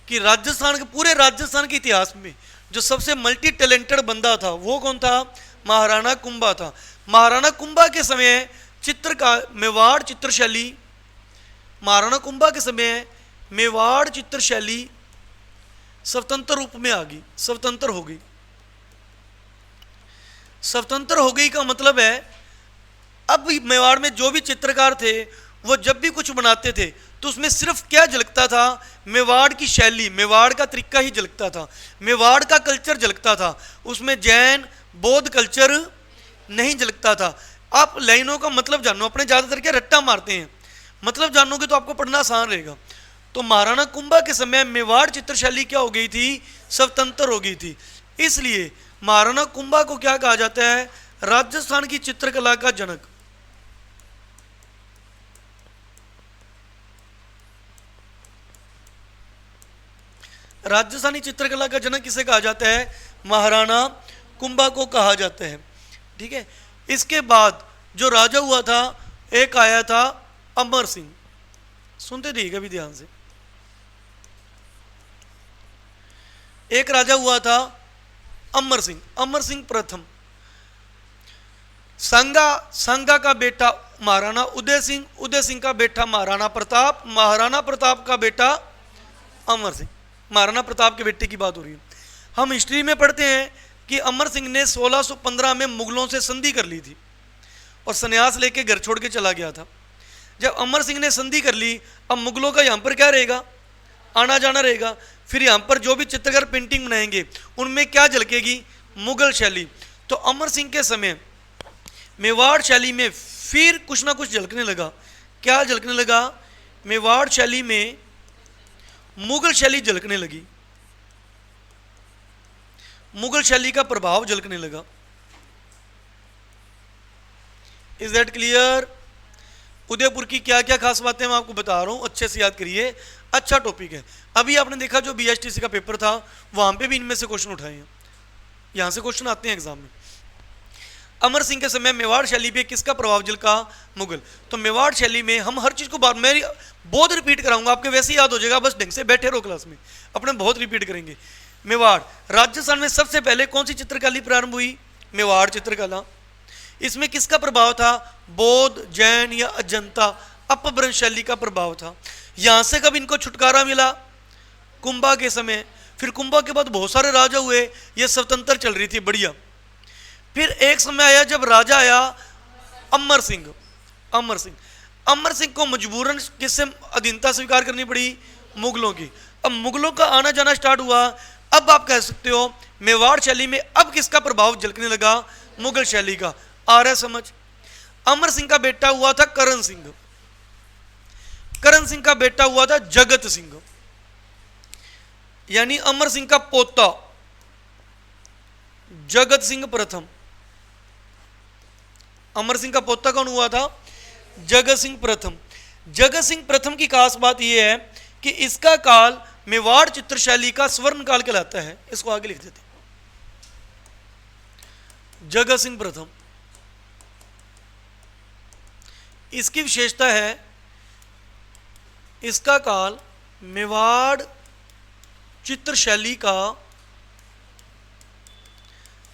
कि राजस्थान के, पूरे राजस्थान के इतिहास में जो सबसे मल्टी टैलेंटेड बंदा था वो कौन था? महाराणा कुंभा था। महाराणा कुंभा के समय चित्र का मेवाड़ चित्रशैली, महाराणा कुंभा के समय मेवाड़ चित्रशैली स्वतंत्र रूप में आ गई, स्वतंत्र हो गई। स्वतंत्र हो गई का मतलब है अब मेवाड़ में जो भी चित्रकार थे वो जब भी कुछ बनाते थे तो उसमें सिर्फ क्या झलकता था? मेवाड़ की शैली, मेवाड़ का तरीका ही झलकता था, मेवाड़ का कल्चर झलकता था। उसमें जैन बौद्ध कल्चर नहीं झलकता था। आप लाइनों का मतलब जानो, अपने ज़्यादातर क्या रट्टा मारते हैं, मतलब जानोगे तो आपको पढ़ना आसान रहेगा। तो महाराणा कुंभा के समय मेवाड़ चित्रशैली क्या हो गई थी? स्वतंत्र हो गई थी। इसलिए महाराणा कुंभा को क्या कहा जाता है? राजस्थान की चित्रकला का जनक। राजस्थानी चित्रकला का जनक किसे कहा जाता है? महाराणा कुंभा को कहा जाता है। ठीक है, इसके बाद जो राजा हुआ था, एक आया था अमर सिंह। सुनते रहिएगा भी ध्यान से। एक राजा हुआ था अमर सिंह, अमर सिंह प्रथम। संगा का बेटा महाराणा उदय सिंह, उदय सिंह का बेटा महाराणा प्रताप, महाराणा प्रताप का बेटा अमर सिंह। महाराणा प्रताप के बेटे की बात हो रही है। हम हिस्ट्री में पढ़ते हैं कि अमर सिंह ने 1615 में मुगलों से संधि कर ली थी और संन्यास लेके घर छोड़ के चला गया था। जब अमर सिंह ने संधि कर ली, अब मुगलों का यहाँ पर क्या रहेगा? आना जाना रहेगा। फिर यहाँ पर जो भी चित्रकार पेंटिंग बनाएंगे उनमें क्या झलकेगी? मुगल शैली। तो अमर सिंह के समय मेवाड़ शैली में फिर कुछ ना कुछ झलकने लगा। क्या झलकने लगा? मेवाड़ शैली में मुगल शैली झलकने लगी, मुगल शैली का प्रभाव झलकने लगा। Is that clear? उदयपुर की क्या क्या खास बातें मैं आपको बता रहा हूं, अच्छे से याद करिए। अच्छा टॉपिक है। अभी आपने देखा जो बीएसटीसी का पेपर था वहां पे भी इनमें से क्वेश्चन उठाए हैं, यहां से क्वेश्चन आते हैं एग्जाम में। अमर सिंह के समय मेवाड़ शैली पे किसका प्रभाव झलका? मुगल। तो मेवाड़ शैली में हम हर चीज को बार मैं बहुत रिपीट कराऊंगा, आपके वैसे ही याद हो जाएगा, बस ढंग से बैठे रहो क्लास में, अपने बहुत रिपीट करेंगे। मेवाड़, राजस्थान में सबसे पहले कौन सी चित्रकला प्रारंभ हुई? मेवाड़ चित्रकला। इसमें किसका प्रभाव था? बौद्ध, जैन या अजंता, अपभ्रंश शैली का प्रभाव था। यहां से कब इनको छुटकारा मिला? कुंभा के समय। फिर कुंभा के बाद बहुत सारे राजा हुए, ये स्वतंत्र चल रही थी, बढ़िया। फिर एक समय आया जब राजा आया अमर सिंह। अमर सिंह, अमर सिंह को मजबूरन किससे अधीनता स्वीकार करनी पड़ी? मुगलों की। अब मुगलों का आना जाना स्टार्ट हुआ। अब आप कह सकते हो मेवाड़ शैली में अब किसका प्रभाव झलकने लगा? मुगल शैली का। आ रहा है समझ? अमर सिंह का बेटा हुआ था करण सिंह, करण सिंह का बेटा हुआ था जगत सिंह, यानी अमर सिंह का पोता जगत सिंह प्रथम। अमर सिंह का पोता कौन हुआ था? जगत सिंह प्रथम। जगत सिंह प्रथम की खास बात यह है कि इसका काल मेवाड़ चित्रशैली का स्वर्ण काल कहलाता है। इसको आगे लिख देते। जगत सिंह प्रथम, इसकी विशेषता है इसका काल मेवाड़ चित्रशैली का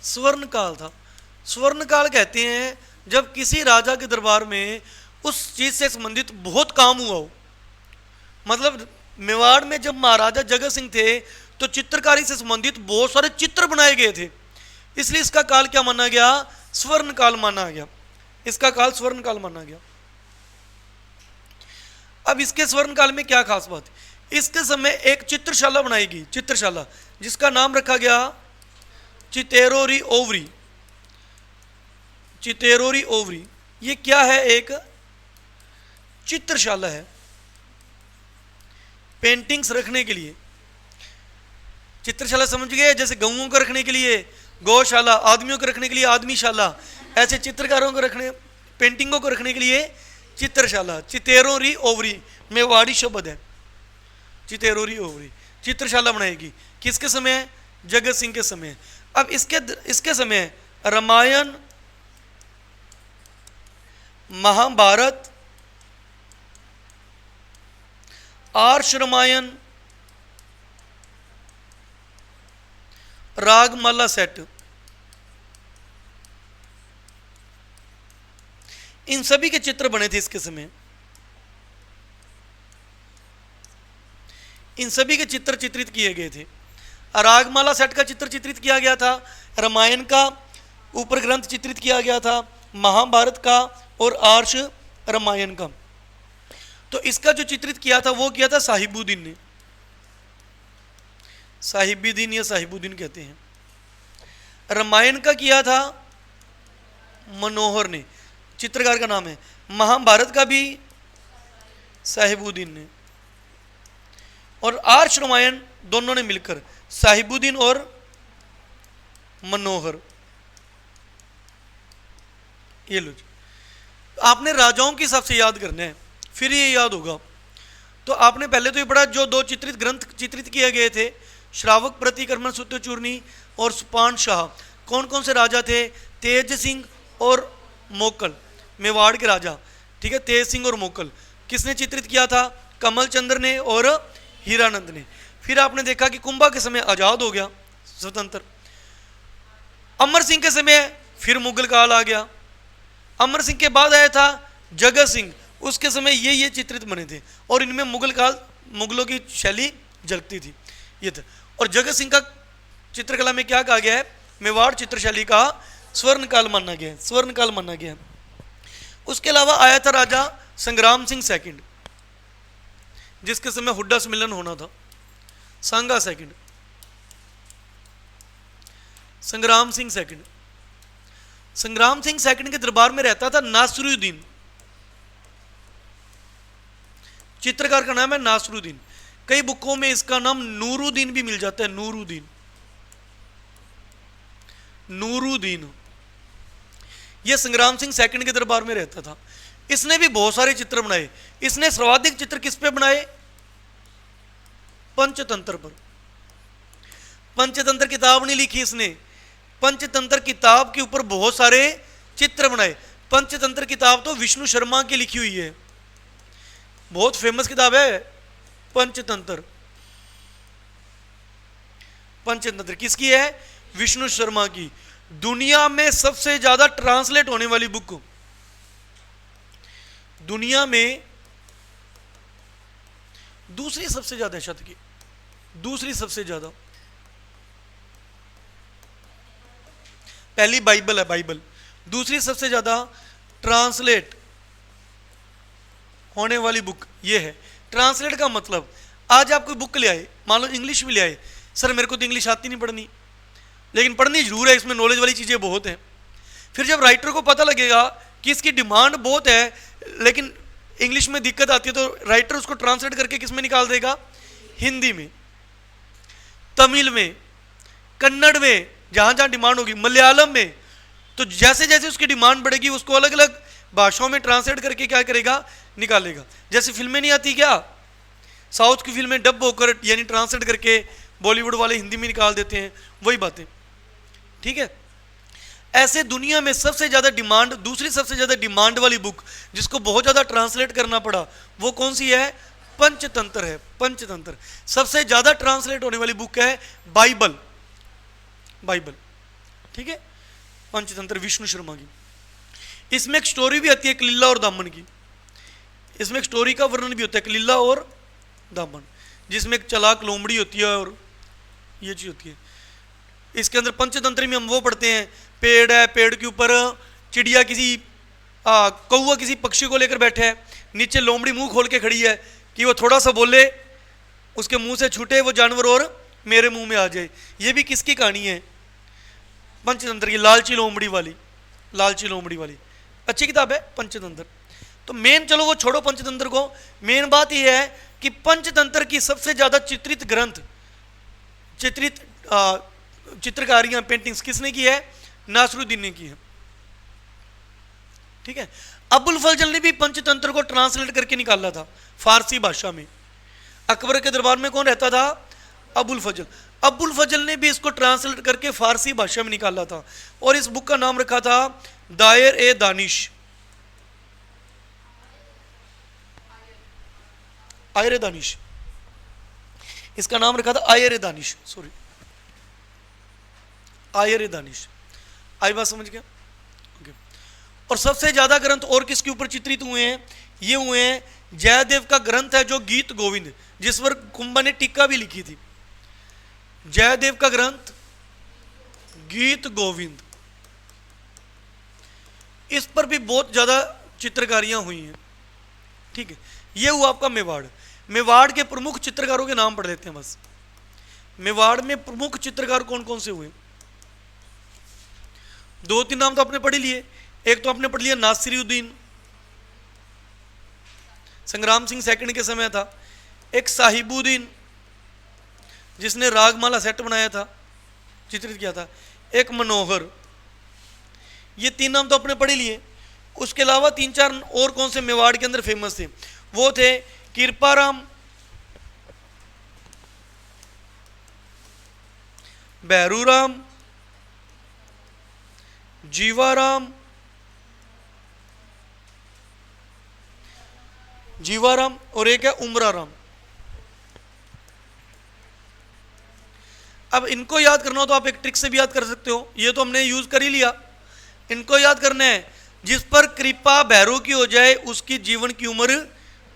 स्वर्ण काल था। स्वर्ण काल कहते हैं जब किसी राजा के दरबार में उस चीज से संबंधित बहुत काम हुआ हो। मतलब मेवाड़ में जब महाराजा जगत सिंह थे तो चित्रकारी से संबंधित बहुत सारे चित्र बनाए गए थे, इसलिए इसका काल क्या माना गया? स्वर्ण काल माना गया। इसका काल स्वर्ण काल माना गया। अब इसके स्वर्ण काल में क्या खास बात है, इसके समय एक चित्रशाला बनाई गई, चित्रशाला जिसका नाम रखा गया चितेरोरी ओवरी। चितेरोरी ओवरी ये क्या है, एक चित्रशाला है पेंटिंग्स रखने के लिए। चित्रशाला समझ गए, जैसे गऊओं को रखने के लिए गौशाला, आदमियों को रखने के लिए आदमीशाला, ऐसे चित्रकारों को रखने, पेंटिंगों को रखने के लिए चित्रशाला। चितेरोरी ओवरी मेवाड़ी शब्द है, चितेरोरी ओवरी चित्रशाला बनाएगी। किसके समय, जगत सिंह के समय। अब इसके समय रामायण, महाभारत, आर्ष रामायण, रागमाला सेट, इन सभी के चित्र बने थे इसके समय। इन सभी के चित्र चित्रित किए गए थे। रागमाला सेट का चित्र चित्रित किया गया था, रामायण का ऊपर ग्रंथ चित्रित किया गया था, महाभारत का और आर्ष रामायण का। तो इसका जो चित्रित किया था वो किया था साहिबुद्दीन ने, साहिबुद्दीन या साहिबुद्दीन कहते हैं। रामायण का किया था मनोहर ने, चित्रकार का नाम है। महाभारत का भी साहिबुद्दीन ने, और आर्ष रामायण दोनों ने मिलकर, साहिबुद्दीन और मनोहर। ये लो जी, आपने राजाओं के हिसाब से याद करना है, फिर ये याद होगा। तो आपने पहले तो ये पढ़ा, जो दो चित्रित ग्रंथ चित्रित किए गए थे, श्रावक प्रतिक्रमण सत्यचूर्णी और सुपान शाह, कौन कौन से राजा थे, तेज सिंह और मोकल, मेवाड़ के राजा, ठीक है, तेज सिंह और मोकल। किसने चित्रित किया था, कमल चंद्र ने और हीरानंद ने। फिर आपने देखा कि कुंभा के समय आजाद हो गया, स्वतंत्र। अमर सिंह के समय फिर मुगल काल आ गया। अमर सिंह के बाद आया था जगत सिंह, उसके समय ये चित्रित बने थे, और इनमें मुगल काल, मुगलों की शैली झलकती थी, ये था। और जगत सिंह का चित्रकला में क्या कहा गया है, मेवाड़ चित्रशैली का स्वर्ण काल माना गया है, स्वर्ण काल माना गया है। उसके अलावा आया था राजा संग्राम सिंह सेकंड, जिसके समय हुड्डा सम्मेलन होना था, सांगा सेकंड, संग्राम सिंह सेकंड। संग्राम सिंह सेकंड के दरबार में रहता था नासरुद्दीन, चित्रकार का नाम है नासरुद्दीन। कई बुकों में इसका नाम नूरुद्दीन भी मिल जाता है, नूरुद्दीन, नूरुद्दीन। यह संग्राम सिंह सेकंड के दरबार में रहता था। इसने भी बहुत सारे चित्र बनाए। इसने सर्वाधिक चित्र किस पे बनाए, पंचतंत्र पर। पंचतंत्र किताब नहीं लिखी इसने, पंचतंत्र किताब के ऊपर बहुत सारे चित्र बनाए। पंचतंत्र किताब तो विष्णु शर्मा की लिखी हुई है, बहुत फेमस किताब है पंचतंत्र। पंचतंत्र किसकी है, विष्णु शर्मा की। दुनिया में सबसे ज्यादा ट्रांसलेट होने वाली बुक, दुनिया में दूसरी सबसे ज्यादा है, शत की दूसरी सबसे ज्यादा। पहली बाइबल है, बाइबल। दूसरी सबसे ज्यादा ट्रांसलेट होने वाली बुक ये है। ट्रांसलेट का मतलब, आज आप कोई बुक ले आए, मान लो इंग्लिश में ले आए, सर मेरे को तो इंग्लिश आती नहीं पढ़नी, लेकिन पढ़नी जरूर है, इसमें नॉलेज वाली चीज़ें बहुत हैं। फिर जब राइटर को पता लगेगा कि इसकी डिमांड बहुत है लेकिन इंग्लिश में दिक्कत आती है, तो राइटर उसको ट्रांसलेट करके किस में निकाल देगा, हिंदी में, तमिल में, कन्नड़ में, जहाँ जहाँ डिमांड होगी, मलयालम में। तो जैसे जैसे उसकी डिमांड बढ़ेगी उसको अलग अलग भाषाओं में ट्रांसलेट करके क्या करेगा, निकालेगा। जैसे फिल्में नहीं आती क्या, साउथ की फिल्में डब होकर यानी ट्रांसलेट करके बॉलीवुड वाले हिंदी में निकाल देते हैं, वही बातें, ठीक है। ऐसे दुनिया में सबसे ज़्यादा डिमांड, दूसरी सबसे ज़्यादा डिमांड वाली बुक जिसको बहुत ज़्यादा ट्रांसलेट करना पड़ा, वो कौन सी है, पंचतंत्र है। पंचतंत्र सबसे ज़्यादा ट्रांसलेट होने वाली बुक है बाइबल, बाइबल, ठीक है। पंचतंत्र विष्णु शर्मा की। इसमें एक स्टोरी भी आती है कलीला और दामन की, इसमें एक स्टोरी का वर्णन भी होता है कलीला और दामन, जिसमें एक चालाक लोमड़ी होती है और ये चीज़ होती है। इसके अंदर पंचतंत्र में हम वो पढ़ते हैं, पेड़ है, पेड़ के ऊपर चिड़िया किसी कौवा किसी पक्षी को लेकर बैठा है, नीचे लोमड़ी मुंह खोल के खड़ी है कि वो थोड़ा सा बोले, उसके मुंह से छूटे वो जानवर और मेरे मुंह में आ जाए। ये भी किसकी कहानी है? पंचतंत्र की, लालची लोमड़ी वाली, लालची लोमड़ी वाली अच्छी किताब है पंचतंत्र। तो मेन, चलो वो छोड़ो पंचतंत्र को, मेन बात यह है कि पंचतंत्र की सबसे ज्यादा चित्रित ग्रंथ, चित्रित चित्रकारियां, पेंटिंग्स किसने की है? नासरुद्दीन ने की है। ठीक है। अबुल फजल ने भी पंचतंत्र को ट्रांसलेट करके निकाला था फारसी भाषा में। अकबर के दरबार में कौन रहता था? अबुल फजल। अबुल फजल ने भी इसको ट्रांसलेट करके फारसी भाषा में निकाला था और इस बुक का नाम रखा था दायर ए दानिश, आयर ए दानिश, इसका नाम रखा था आयर ए दानिश, सॉरी आयर ए दानिश। आई बात समझ गया? ओके। और सबसे ज्यादा ग्रंथ और किसके ऊपर चित्रित हुए हैं? ये हुए हैं जयदेव का ग्रंथ है जो गीत गोविंद, जिस पर कुंभा ने टीका भी लिखी थी। जयदेव का ग्रंथ गीत गोविंद, इस पर भी बहुत ज्यादा चित्रकारियां हुई हैं। ठीक है। ये हुआ आपका मेवाड़। मेवाड़ के प्रमुख चित्रकारों के नाम पढ़ लेते हैं बस। मेवाड़ में प्रमुख चित्रकार कौन कौन से हुए? दो तीन नाम तो आपने पढ़ लिए। एक तो आपने पढ़ लिया नासिरुद्दीन, संग्राम सिंह सेकंड के समय था। एक साहिबुद्दीन, जिसने रागमाला सेट बनाया था, चित्रित किया था। एक मनोहर। ये तीन नाम तो आपने पढ़ लिए। उसके अलावा तीन चार और कौन से मेवाड़ के अंदर फेमस थे? वो थे कृपाराम, भैरूराम, जीवाराम, जीवाराम और एक है उमराराम। अब इनको याद करना हो तो आप एक ट्रिक से भी याद कर सकते हो, ये तो हमने यूज कर ही लिया। इनको याद करना है, जिस पर कृपा भैरव की हो जाए उसकी जीवन की उम्र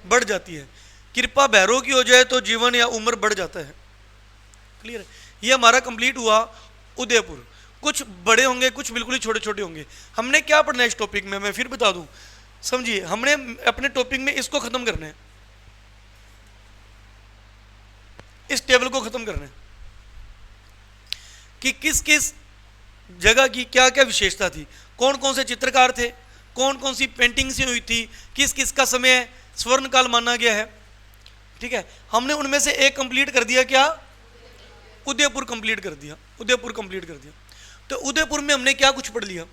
बढ़ जाती है। कृपा भैरव की हो जाए तो जीवन या उम्र बढ़ जाता है। क्लियर है? ये हमारा कंप्लीट हुआ उदयपुर। कुछ बड़े होंगे, कुछ बिल्कुल ही छोटे छोटे होंगे। हमने क्या पढ़ना है इस टॉपिक में, मैं फिर बता दूं, समझिए। हमने अपने टॉपिक में इसको खत्म करना है, इस टेबल को खत्म करना है कि किस किस जगह की क्या क्या विशेषता थी, कौन कौन से चित्रकार थे, कौन कौन सी पेंटिंग्स हुई थी, किस किस का समय स्वर्ण काल माना गया है। ठीक है। हमने उनमें से एक कंप्लीट कर दिया, क्या? उदयपुर कंप्लीट कर दिया, उदयपुर कंप्लीट कर दिया। तो उदयपुर में हमने क्या कुछ पढ़ लिया?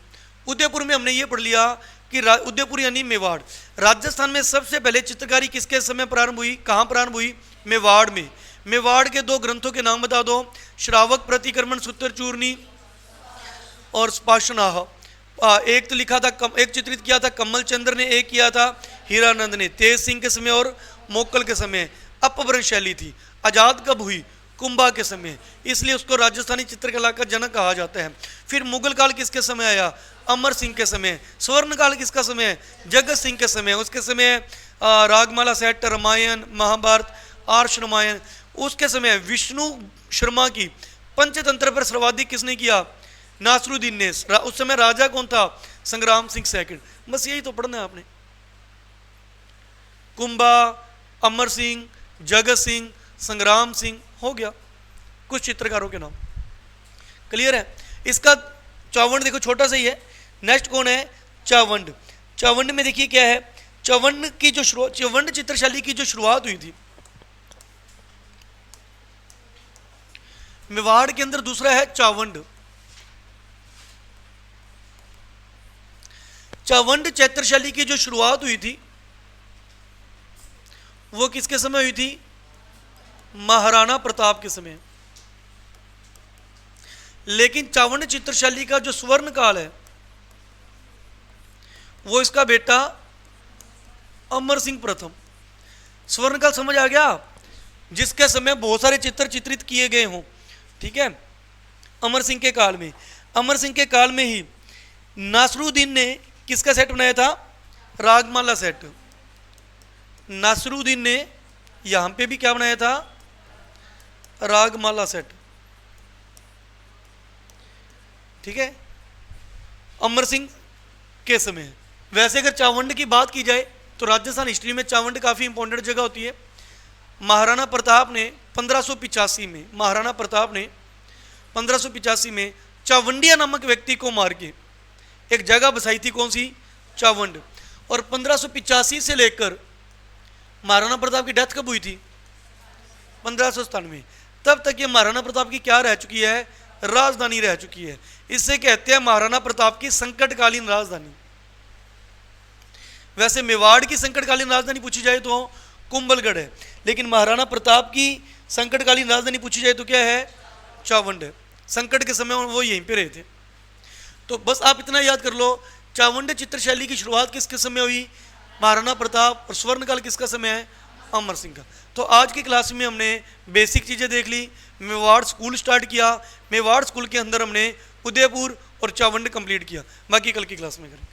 उदयपुर में हमने ये पढ़ लिया कि उदयपुर यानी मेवाड़। राजस्थान में सबसे पहले चित्रकारी किसके समय प्रारंभ हुई, कहाँ प्रारंभ हुई? मेवाड़ में। मेवाड़ के दो ग्रंथों के नाम बता दो। श्रावक प्रतिक्रमण सूत्र चूर्णी और स्पाशनाह। एक तो लिखा था, एक चित्रित किया था कमल चंद्र ने, एक किया था हीरानंद ने। तेज सिंह के समय और मोक्कल के समय अपभ्रंश शैली थी। आजाद कब हुई? कुंभा के समय, इसलिए उसको राजस्थानी चित्रकला का जनक कहा जाता है। फिर मुगल काल किसके समय आया? अमर सिंह के समय। स्वर्ण काल किसका समय? जगत सिंह के समय। उसके समय रागमाला सेट, रामायण, महाभारत, आर्ष रामायण। उसके समय विष्णु शर्मा की पंचतंत्र पर सर्वाधिक किसने किया? नासरुद्दीन ने। उस समय राजा कौन था? संग्राम सिंह सेकंड। बस यही तो पढ़ना है आपने। कुंभा, अमर सिंह, जगत सिंह, संग्राम सिंह, हो गया कुछ चित्रकारों के नाम। क्लियर है? इसका चौवंड देखो छोटा सा ही है। नेक्स्ट कौन है? चौवंड। चौवंड में देखिए क्या है। चौवंड की जो शुरुआत, चौवंड चित्रशैली की जो शुरुआत हुई थी मेवाड़ के अंदर, दूसरा है चौवंड। चौवंड चित्रशैली की जो शुरुआत हुई थी वो किसके समय हुई थी? महाराणा प्रताप के समय। लेकिन चौवंड चित्रशैली का जो स्वर्ण काल है वो इसका बेटा अमर सिंह प्रथम। स्वर्ण काल समझ आ गया? जिसके समय बहुत सारे चित्र चित्रित किए गए हों। ठीक है। अमर सिंह के काल में, अमर सिंह के काल में ही नासरुद्दीन ने किसका सेट बनाया था? रागमाला सेट। नासरुद्दीन ने यहां पे भी क्या बनाया था? रागमाला सेट। ठीक है। अमर सिंह के समय। वैसे अगर चौवंड की बात की जाए तो राजस्थान हिस्ट्री में चावंड काफ़ी इंपॉर्टेंट जगह होती है। महाराणा प्रताप ने 1585 में, महाराणा प्रताप ने 1585 में चावंडिया नामक व्यक्ति को मार के एक जगह बसाई थी, कौन सी? चावंड। और 1585 से लेकर महाराणा प्रताप की डेथ कब हुई थी? 1597। तब तक ये महाराणा प्रताप की क्या रह चुकी है? राजधानी रह चुकी है। इससे कहते हैं महाराणा प्रताप की संकटकालीन राजधानी। वैसे मेवाड़ की संकटकालीन राजधानी पूछी जाए तो कुंभलगढ़ है, लेकिन महाराणा प्रताप की संकटकालीन राजधानी पूछी जाए तो क्या है? चावंड है। संकट के समय वो यहीं पे रहे थे। तो बस आप इतना याद कर लो, चावंड चित्रशैली की शुरुआत किसके समय हुई? महाराणा प्रताप। और स्वर्णकाल किसका समय है? अमर सिंह का। तो आज की क्लास में हमने बेसिक चीज़ें देख ली, मेवाड़ स्कूल स्टार्ट किया, मेवाड़ स्कूल के अंदर हमने उदयपुर और चावंड कंप्लीट किया। बाकी कल की क्लास में करें।